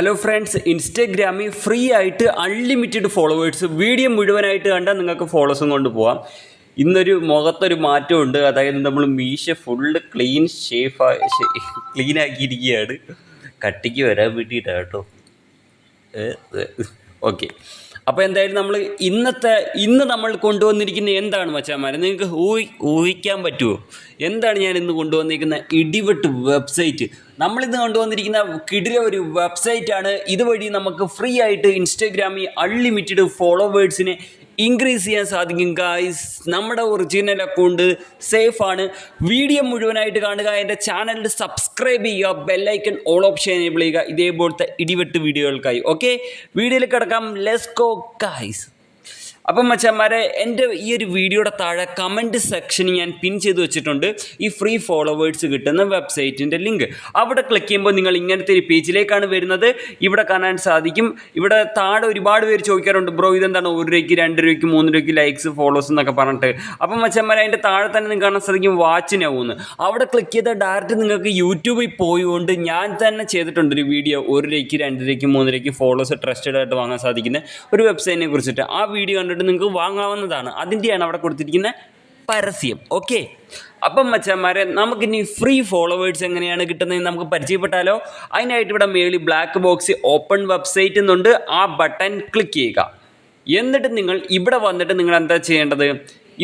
Hello friends, ഇൻസ്റ്റഗ്രാമിൽ free ആയിട്ട് unlimited followers video മുഴുവനായിട്ട് കണ്ടാൽ നിങ്ങൾക്ക് ഫോളോസും കൊണ്ട് പോകാം. ഇന്നൊരു മുഖത്തൊരു മാറ്റമുണ്ട്. അതായത് നമ്മൾ മീശ ഫുള്ള് ക്ലീൻ ആക്കിയിരിക്കുകയാണ്. കട്ടിക്ക് വരാൻ വേണ്ടിയിട്ടാണ് കേട്ടോ. ഓക്കെ, അപ്പോൾ എന്തായാലും ഇന്ന് നമ്മൾ കൊണ്ടുവന്നിരിക്കുന്നത് എന്താണ് മച്ചാന്മാരെ, നിങ്ങൾക്ക് ഊഹിക്കാൻ പറ്റുമോ? എന്താണ് ഞാൻ ഇന്ന് കൊണ്ടുവന്നിരിക്കുന്ന ഇടിവെട്ട് വെബ്സൈറ്റ്. നമ്മളിന്ന് കൊണ്ടുവന്നിരിക്കുന്ന കിടില ഒരു വെബ്സൈറ്റാണ്. ഇതുവഴി നമുക്ക് ഫ്രീ ആയിട്ട് ഇൻസ്റ്റാഗ്രാമിൽ അൺലിമിറ്റഡ് ഫോളോവേഴ്സിനെ ഇൻക്രീസ് ചെയ്യാൻ സാധിക്കും ഗായ്സ്. നമ്മുടെ ഒറിജിനൽ അക്കൗണ്ട് സേഫാണ്. വീഡിയോ മുഴുവനായിട്ട് കാണുക, എൻ്റെ ചാനലിൽ സബ്സ്ക്രൈബ് ചെയ്യുക, ബെല്ലൈക്കൺ ഓൾ ഓപ്ഷൻ എനേബിൾ ചെയ്യുക ഇതേപോലത്തെ ഇടിവെട്ട് വീഡിയോകൾക്കായി. ഓക്കെ, വീഡിയോയിൽ കിടക്കാം. Let's go guys. അപ്പം മച്ചാന്മാരെ, എൻ്റെ ഈ ഒരു വീഡിയോയുടെ താഴെ കമൻറ്റ് സെക്ഷനിൽ ഞാൻ പിൻ ചെയ്ത് വെച്ചിട്ടുണ്ട് ഈ ഫ്രീ ഫോളോവേഴ്സ് കിട്ടുന്ന വെബ്സൈറ്റിൻ്റെ ലിങ്ക്. അവിടെ ക്ലിക്ക് ചെയ്യുമ്പോൾ നിങ്ങൾ ഇങ്ങനത്തെ ഒരു പേജിലേക്കാണ് വരുന്നത്. ഇവിടെ കാണാൻ സാധിക്കും. ഇവിടെ താഴെ ഒരുപാട് പേര് ചോദിക്കാറുണ്ട്, ബ്രോ ഇതെന്താണ് 1 രൂപയ്ക്ക് 2 രൂപയ്ക്ക് 3 രൂപയ്ക്ക് ലൈക്സ് ഫോളോസ് എന്നൊക്കെ പറഞ്ഞിട്ട്. അപ്പം മച്ചാന്മാരെ, അതിൻ്റെ താഴെ തന്നെ നിങ്ങൾക്ക് കാണാൻ സാധിക്കും വാച്ച് നൗ എന്ന്. അവിടെ ക്ലിക്ക് ചെയ്താൽ ഡയറക്റ്റ് നിങ്ങൾക്ക് യൂട്യൂബിൽ പോയിക്കൊണ്ട് ഞാൻ തന്നെ ചെയ്തിട്ടുണ്ട് ഒരു വീഡിയോ 1 രൂപയ്ക്ക് 2 രൂപയ്ക്ക് 3 രൂപയ്ക്ക് ഫോളോസ് ട്രസ്റ്റഡ് ആയിട്ട് വാങ്ങാൻ സാധിക്കുന്ന ഒരു വെബ്സൈറ്റിനെ കുറിച്ചിട്ട്. ആ വീഡിയോ കണ്ടിട്ട് നിങ്ങൾക്ക് വാങ്ങാവുന്നതാണ്. അതിൻ്റെയാണ് അവിടെ കൊടുത്തിരിക്കുന്ന പരസ്യം. ഓക്കെ, അപ്പം മച്ചാന്മാരെ, നമുക്കിനി ഫ്രീ ഫോളോവേഴ്സ് എങ്ങനെയാണ് കിട്ടുന്നതെന്ന് നമുക്ക് പരിചയപ്പെട്ടാലോ? അതിനായിട്ട് ഇവിടെ മേളിൽ ബ്ലാക്ക് ബോക്സ് ഓപ്പൺ വെബ്സൈറ്റ് എന്നുണ്ട്. ആ ബട്ടൺ ക്ലിക്ക് ചെയ്യുക. എന്നിട്ട് നിങ്ങൾ ഇവിടെ വന്നിട്ട് നിങ്ങൾ എന്താ ചെയ്യേണ്ടത്?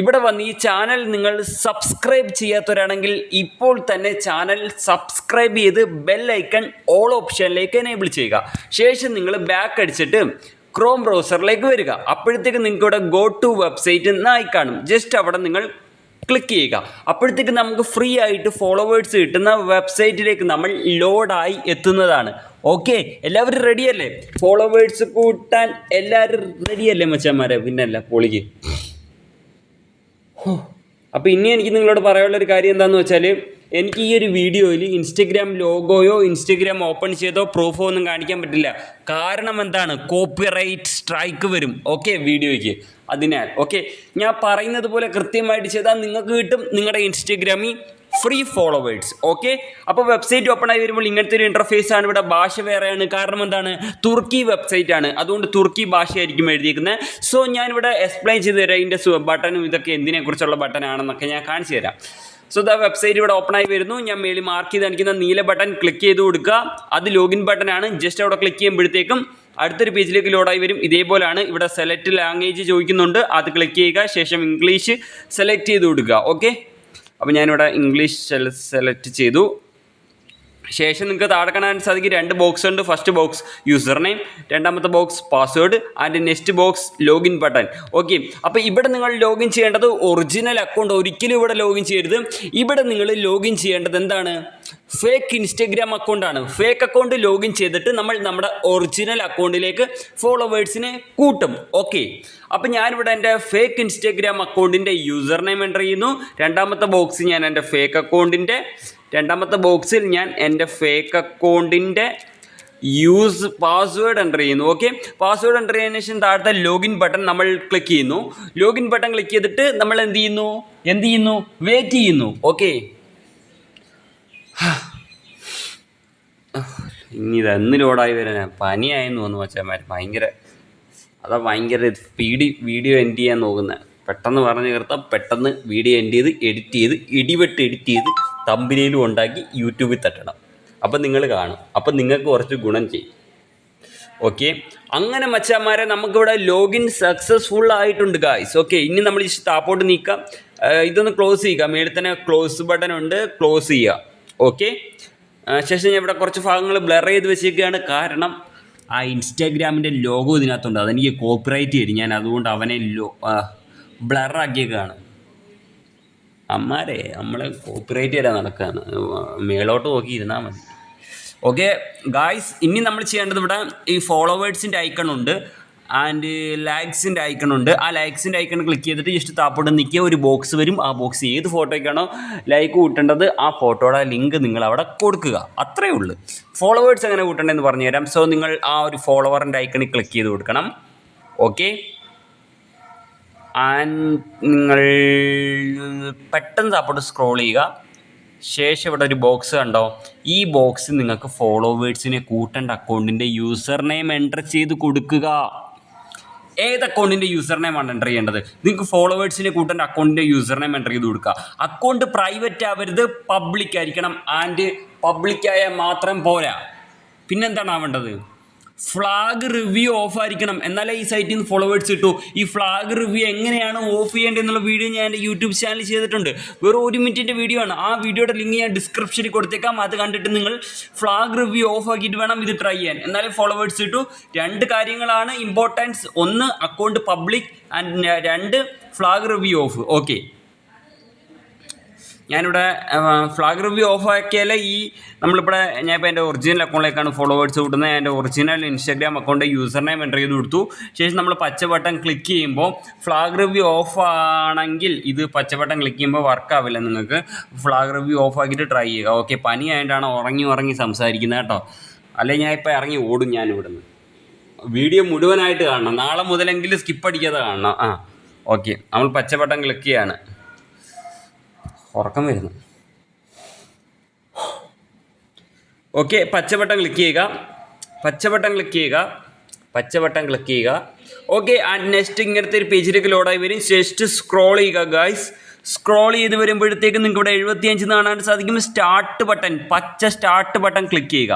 ഇവിടെ വന്ന് ഈ ചാനൽ നിങ്ങൾ സബ്സ്ക്രൈബ് ചെയ്യാത്തവരാണെങ്കിൽ ഇപ്പോൾ തന്നെ ചാനൽ സബ്സ്ക്രൈബ് ചെയ്ത് ബെൽ ഐക്കൺ ഓൾ ഓപ്ഷനിലേക്ക് എനേബിൾ ചെയ്യുക. ശേഷം നിങ്ങൾ ബാക്ക് അടിച്ചിട്ട് ക്രോം ബ്രൗസറിലേക്ക് വരിക. അപ്പോഴത്തേക്ക് നിങ്ങൾക്ക് ഇവിടെ ഗോ ടു വെബ്സൈറ്റ് എന്നായി കാണും. ജസ്റ്റ് അവിടെ നിങ്ങൾ ക്ലിക്ക് ചെയ്യുക. അപ്പോഴത്തേക്ക് നമുക്ക് ഫ്രീ ആയിട്ട് ഫോളോവേഴ്സ് കിട്ടുന്ന വെബ്സൈറ്റിലേക്ക് നമ്മൾ ലോഡായി എത്തുന്നതാണ്. ഓക്കെ, എല്ലാവരും റെഡിയല്ലേ? ഫോളോവേഴ്സ് കൂട്ടാൻ എല്ലാവരും റെഡിയല്ലേ മച്ചാന്മാരെ? പിന്നല്ല പൊളിക്ക്. അപ്പോൾ ഇനി എനിക്ക് നിങ്ങളോട് പറയാനുള്ളൊരു കാര്യം എന്താണെന്ന് വെച്ചാൽ, എനിക്ക് ഈ ഒരു വീഡിയോയിൽ ഇൻസ്റ്റഗ്രാം ലോഗോയോ ഇൻസ്റ്റഗ്രാം ഓപ്പൺ ചെയ്തോ പ്രൂഫോ ഒന്നും കാണിക്കാൻ പറ്റില്ല. കാരണം എന്താണ്? കോപ്പിറൈറ്റ് സ്ട്രൈക്ക് വരും. ഓക്കെ, വീഡിയോയ്ക്ക്. അതിനാൽ ഓക്കെ, ഞാൻ പറയുന്നത് പോലെ കൃത്യമായിട്ട് ചെയ്താൽ നിങ്ങൾക്ക് കിട്ടും നിങ്ങളുടെ ഇൻസ്റ്റഗ്രാമിൽ ഫ്രീ ഫോളോവേഴ്സ്. ഓക്കെ, അപ്പോൾ വെബ്സൈറ്റ് ഓപ്പൺ ആയി വരുമ്പോൾ ഇങ്ങനത്തെ ഒരു ഇൻ്റർഫേസ് ആണ്. ഇവിടെ ഭാഷ വേറെയാണ്. കാരണം എന്താണ്? തുർക്കി വെബ്സൈറ്റ് ആണ്. അതുകൊണ്ട് തുർക്കി ഭാഷയായിരിക്കും എഴുതിയിരിക്കുന്നത്. സോ ഞാനിവിടെ എക്സ്പ്ലെയിൻ ചെയ്ത് തരാം. ഇതിൻ്റെ ബട്ടണും ഇതൊക്കെ എന്തിനെക്കുറിച്ചുള്ള ബട്ടനാണെന്നൊക്കെ ഞാൻ കാണിച്ചു തരാം. സോ ദ വെബ്സൈറ്റ് ഇവിടെ ഓപ്പൺ ആയി വരുന്നു. ഞാൻ മേളിൽ മാർക്ക് ചെയ്ത് കാണിക്കുന്ന നീല ബട്ടൺ ക്ലിക്ക് ചെയ്ത് കൊടുക്കുക. അത് ലോഗിൻ ബട്ടനാണ്. ജസ്റ്റ് അവിടെ ക്ലിക്ക് ചെയ്യുമ്പോഴത്തേക്കും അടുത്തൊരു പേജിലേക്ക് ലോഡായി വരും. ഇതേപോലെയാണ്. ഇവിടെ സെലക്ട് ലാംഗ്വേജ് ചോദിക്കുന്നുണ്ട്. അത് ക്ലിക്ക് ചെയ്യുക. ശേഷം ഇംഗ്ലീഷ് സെലക്ട് ചെയ്ത് കൊടുക്കുക. ഓക്കെ, അപ്പോൾ ഞാനിവിടെ ഇംഗ്ലീഷ് സെലക്ട് ചെയ്തു. ശേഷം നിങ്ങൾക്ക് താഴെ കാണാൻ സാധിക്കും 2 ബോക്സ് ഉണ്ട്. ഫസ്റ്റ് ബോക്സ് യൂസർ നെയിം, രണ്ടാമത്തെ box password and next box login button. Okay, അപ്പോൾ ഇവിടെ നിങ്ങൾ ലോഗിൻ ചെയ്യേണ്ടത് ഒറിജിനൽ അക്കൗണ്ട് ഒരിക്കലും ഇവിടെ ലോഗിൻ ചെയ്യരുത്. ഇവിടെ നിങ്ങൾ ലോഗിൻ ചെയ്യേണ്ടത് എന്താണ്? ഫേക്ക് ഇൻസ്റ്റഗ്രാം അക്കൗണ്ടാണ്. ഫേക്ക് അക്കൗണ്ട് ലോഗിൻ ചെയ്തിട്ട് നമ്മൾ നമ്മുടെ ഒറിജിനൽ അക്കൗണ്ടിലേക്ക് ഫോളോവേഴ്സിനെ കൂട്ടും. ഓക്കെ, അപ്പോൾ ഞാനിവിടെ എൻ്റെ ഫേക്ക് ഇൻസ്റ്റഗ്രാം അക്കൗണ്ടിൻ്റെ യൂസർ നെയിം എൻ്റർ ചെയ്യുന്നു. രണ്ടാമത്തെ ബോക്സിൽ ഞാൻ എൻ്റെ ഫേക്ക് അക്കൗണ്ടിൻ്റെ പാസ്വേഡ് എൻ്റർ ചെയ്യുന്നു. ഓക്കെ, പാസ്വേഡ് എൻ്റർ ചെയ്തതിനു ശേഷം താഴത്തെ ലോഗിൻ ബട്ടൺ നമ്മൾ ക്ലിക്ക് ചെയ്യുന്നു. ലോഗിൻ ബട്ടൺ ക്ലിക്ക് ചെയ്തിട്ട് നമ്മൾ എന്ത് ചെയ്യുന്നു? വെയിറ്റ് ചെയ്യുന്നു. ഓക്കെ, ഇനി ഇതെന്ന് ലോഡായി വരാൻ പനിയായെന്ന് തോന്നുന്നു മച്ചാന്മാർ. ഭയങ്കര സ്പീഡ് വീഡിയോ എൻഡ് ചെയ്യാൻ നോക്കുന്നത്. പെട്ടെന്ന് പറഞ്ഞു തീർത്താൽ പെട്ടെന്ന് വീഡിയോ എഡിറ്റ് ചെയ്ത് ഇടിവെട്ട് എഡിറ്റ് ചെയ്ത് തമ്പനയിലും ഉണ്ടാക്കി യൂട്യൂബിൽ തട്ടണം. അപ്പം നിങ്ങൾ കാണും. അപ്പം നിങ്ങൾക്ക് കുറച്ച് ഗുണം ചെയ്യും. ഓക്കെ, അങ്ങനെ മച്ചാന്മാരെ നമുക്കിവിടെ ലോഗിൻ സക്സസ്ഫുൾ ആയിട്ടുണ്ട് ഗായ്സ്. ഓക്കെ, ഇനി നമ്മൾ ഈ താപ്പോട്ട് നീക്കാം. ഇതൊന്ന് ക്ലോസ് ചെയ്യുക. മേളിൽ തന്നെ ക്ലോസ് ബട്ടൺ ഉണ്ട്. ക്ലോസ് ചെയ്യുക. ഓക്കെ, ശേഷം ഞാൻ ഇവിടെ കുറച്ച് ഭാഗങ്ങൾ ബ്ലർ ചെയ്ത് വെച്ചിരിക്കുകയാണ്. കാരണം ആ ഇൻസ്റ്റാഗ്രാമിൻ്റെ ലോഗോ ഇതിനകത്തുണ്ട്. അതെനിക്ക് കോപ്പിറൈറ്റ് തരും. ഞാൻ അതുകൊണ്ട് അവനെ ബ്ലറാക്കിയേക്കാണ്. നമ്മളെ കോപ്പിറൈറ്റ് തരാൻ നടക്കുകയാണ്. മേളോട്ട് നോക്കി ഇരുന്നാൽ മതി. ഓക്കെ ഗായ്സ്, ഇനി നമ്മൾ ചെയ്യേണ്ടത് ഇവിടെ ഈ ഫോളോവേഴ്സിൻ്റെ ഐക്കൺ ഉണ്ട് ആൻഡ് ലൈക്സിൻ്റെ ഐക്കൺ ഉണ്ട്. ആ ലൈക്സിൻ്റെ ഐക്കൺ ക്ലിക്ക് ചെയ്തിട്ട് ജസ്റ്റ് താപ്പോട്ട് നിൽക്കുക. ഒരു ബോക്സ് വരും. ആ ബോക്സ് ഏത് ഫോട്ടോയ്ക്കാണോ ലൈക്ക് കൂട്ടേണ്ടത് ആ ഫോട്ടോയുടെ ലിങ്ക് നിങ്ങൾ അവിടെ കൊടുക്കുക. അത്രയേ ഉള്ളൂ. ഫോളോവേഴ്സ് എങ്ങനെ കൂട്ടേണ്ടതെന്ന് പറഞ്ഞു തരാം. സോ നിങ്ങൾ ആ ഒരു ഫോളോവറിൻ്റെ ഐക്കണിൽ ക്ലിക്ക് ചെയ്ത് കൊടുക്കണം. ഓക്കെ, ആൻഡ് നിങ്ങൾ പെട്ടെന്ന് താപ്പോട്ട് സ്ക്രോൾ ചെയ്യുക. ശേഷം ഇവിടെ ഒരു ബോക്സ് കണ്ടോ, ഈ ബോക്സ് നിങ്ങൾക്ക് ഫോളോവേഴ്സിനെ കൂട്ടേണ്ട അക്കൗണ്ടിൻ്റെ യൂസർ നെയിം എൻ്റർ ചെയ്ത് കൊടുക്കുക. ഏത് അക്കൗണ്ടിൻ്റെ യൂസർ നെയിമാണ് എൻ്റർ ചെയ്യേണ്ടത്? നിങ്ങൾക്ക് ഫോളോവേഴ്സിനെ കൂട്ടേണ്ട അക്കൗണ്ടിൻ്റെ യൂസർ നെയിം എൻ്റർ ചെയ്ത് കൊടുക്കുക. അക്കൗണ്ട് പ്രൈവറ്റ് ആവരുത്, പബ്ലിക് ആയിരിക്കണം. ആൻഡ് പബ്ലിക്കായാൽ മാത്രം പോരാ, പിന്നെന്താണ് ആവേണ്ടത്? ഫ്ലാഗ് റിവ്യൂ ഓഫ് ആയിരിക്കണം, എന്നാലേ ഈ സൈറ്റിൽ നിന്ന് ഫോളോവേഴ്സ് കിട്ടൂ. ഈ ഫ്ലാഗ് റിവ്യൂ എങ്ങനെയാണ് ഓഫ് ചെയ്യേണ്ടത് എന്നുള്ള വീഡിയോ ഞാൻ എൻ്റെ യൂട്യൂബ് ചാനലിൽ ചെയ്തിട്ടുണ്ട്. വെറും 1 മിനിറ്റിൻ്റെ വീഡിയോ ആണ്. ആ വീഡിയോയുടെ ലിങ്ക് ഞാൻ ഡിസ്ക്രിപ്ഷനിൽ കൊടുത്തേക്കാം. അത് കണ്ടിട്ട് നിങ്ങൾ ഫ്ലാഗ് റിവ്യൂ ഓഫ് ആക്കിയിട്ട് വേണം ഇത് ട്രൈ ചെയ്യാൻ, എന്നാലേ ഫോളോവേഴ്സ് കിട്ടൂ. 2 കാര്യങ്ങളാണ് importance. 1 account public and 2 flag review of. Okay, ഞാനിവിടെ ഫ്ലാഗ് റിവ്യൂ ഓഫ് ആക്കിയാൽ നമ്മളിവിടെ ഞാനിപ്പോൾ എൻ്റെ ഒറിജിനൽ അക്കൗണ്ടിലേക്കാണ് ഫോളോവേഴ്സ് കൂട്ടുന്നത്. എൻ്റെ original Instagram account user name enter ചെയ്ത് കൊടുത്തു. ശേഷം നമ്മൾ പച്ച ബട്ടൺ ക്ലിക്ക് ചെയ്യുമ്പോൾ ഫ്ലാഗ് റിവ്യൂ ഓഫ് ആണെങ്കിൽ ഇത് പച്ച ബട്ടൺ ക്ലിക്ക് ചെയ്യുമ്പോൾ വർക്ക് ആവില്ല. നിങ്ങൾക്ക് ഫ്ലാഗ് റിവ്യൂ ഓഫ് ആക്കിയിട്ട് ട്രൈ ചെയ്യുക. ഓക്കെ, പനി ആയതുകൊണ്ടാണ് ഉറങ്ങി സംസാരിക്കുന്നത് കേട്ടോ, അല്ലെങ്കിൽ ഞാൻ ഇപ്പോൾ ഇറങ്ങി ഓടും. ഞാൻ ഇവിടുന്ന് വീഡിയോ മുഴുവനായിട്ട് കാണണം, നാളെ മുതലെങ്കിലും സ്കിപ്പ് അടിക്കാതെ കാണണം. ഓക്കെ, നമ്മൾ പച്ച ബട്ടൺ ക്ലിക്ക് ചെയ്യാണ്. ഉറക്കം വരുന്നു. ഓക്കെ, പച്ചബട്ടൺ ക്ലിക്ക് ചെയ്യുക. ഓക്കെ, ആൻഡ് നെക്സ്റ്റ് ഇങ്ങനത്തെ ഒരു പേജിലേക്ക് ലോഡായി വരും. ജസ്റ്റ് സ്ക്രോൾ ചെയ്യുക ഗായ്സ്. സ്ക്രോൾ ചെയ്ത് വരുമ്പോഴത്തേക്ക് നിങ്ങൾക്ക് ഇവിടെ 75 കാണാൻ സാധിക്കും. പച്ച സ്റ്റാർട്ട് ബട്ടൺ ക്ലിക്ക് ചെയ്യുക.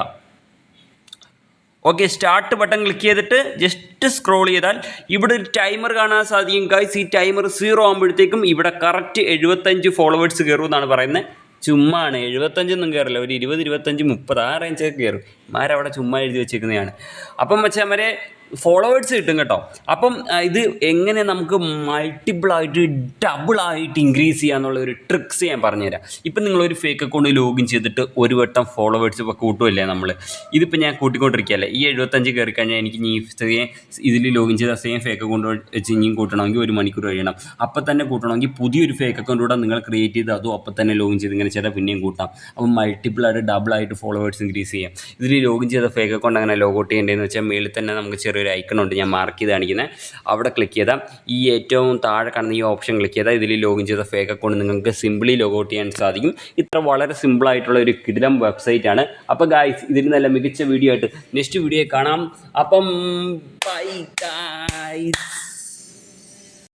ഓക്കെ, സ്റ്റാർട്ട് ബട്ടൺ ക്ലിക്ക് ചെയ്തിട്ട് ജസ്റ്റ് സ്ക്രോൾ ചെയ്താൽ ഇവിടെ ഒരു ടൈമർ കാണാൻ സാധിക്കും ഗൈസ്. ഈ ടൈമർ 0 ആകുമ്പോഴത്തേക്കും ഇവിടെ കറക്റ്റ് 75 ഫോളോവേഴ്സ് കയറും എന്നാണ് പറയുന്നത്. ചുമ്മാണ് 75 കയറില്ല, ഒരു 20, 25, 30 ആ റേഞ്ചൊക്കെ കയറും. മാരവിടെ ചുമ്മാ എഴുതി വെച്ചേക്കുന്നതാണ്. അപ്പം വെച്ചാൽ ഫോളോവേഴ്സ് കിട്ടും കേട്ടോ. അപ്പം ഇത് എങ്ങനെ നമുക്ക് മൾട്ടിപ്പിളായിട്ട് ഡബിളായിട്ട് ഇൻക്രീസ് ചെയ്യാന്നുള്ള ഒരു ട്രിക്സ് ഞാൻ പറഞ്ഞുതരാം. ഇപ്പം നിങ്ങളൊരു ഫേക്ക് അക്കൗണ്ട് ലോഗിൻ ചെയ്തിട്ട് ഒരു വട്ടം ഫോളോവേഴ്സ് ഇപ്പോൾ കൂട്ടുമല്ലേ ഇതിപ്പോൾ ഞാൻ കൂട്ടിക്കൊണ്ടിരിക്കുകയല്ലേ. ഈ 75 കയറി കഴിഞ്ഞാൽ എനിക്ക് ഇനി ഇതിൽ ലോഗിൻ ചെയ്ത സെയിം ഫേക്ക് അക്കൗണ്ട് വെച്ച് ഇനിയും കൂട്ടണമെങ്കിൽ 1 മണിക്കൂർ കഴിയണം. അപ്പം തന്നെ കൂട്ടണമെങ്കിൽ പുതിയൊരു ഫേക്ക് അക്കൗണ്ട് കൂടെ നിങ്ങൾ ക്രിയേറ്റ് ചെയ്ത് അതും അപ്പം തന്നെ ലോഗിൻ ചെയ്ത് ഇങ്ങനെ ചെയ്താൽ പിന്നെയും കൂട്ടാം. അപ്പം മൾട്ടിപ്പിളായിട്ട് ഡബിളായിട്ട് ഫോളോവേഴ്സ് ഇൻക്രീസ് ചെയ്യാം. ഇതിൽ ലോഗിൻ ചെയ്ത ഫേക്ക് അക്കൗണ്ട് അങ്ങനെ ലോഗൗട്ട് ചെയ്യേണ്ടതെന്ന് വെച്ചാൽ മേളിൽ തന്നെ നമുക്ക് ചെറിയൊരു ഐക്കണുണ്ട്, ഞാൻ മാർക്ക് ചെയ്ത് കാണിക്കുന്നത്. അവിടെ ക്ലിക്ക് ചെയ്താൽ ഈ ഏറ്റവും താഴെ കാണുന്ന ഈ ഓപ്ഷൻ ക്ലിക്ക് ചെയ്താൽ ഇതിൽ ലോഗിൻ ചെയ്ത ഫേക്ക് അക്കൗണ്ട് നിങ്ങൾക്ക് സിമ്പിളി ലോഗൗട്ട് ചെയ്യാൻ സാധിക്കും. ഇത്ര വളരെ സിമ്പിളായിട്ടുള്ള ഒരു കിടിലം വെബ്സൈറ്റാണ്. അപ്പോൾ ഗായ്സ്, ഇതിന് നല്ല മികച്ച വീഡിയോ ആയിട്ട് നെക്സ്റ്റ് വീഡിയോ കാണാം. അപ്പം ബൈ ഗായ്സ്.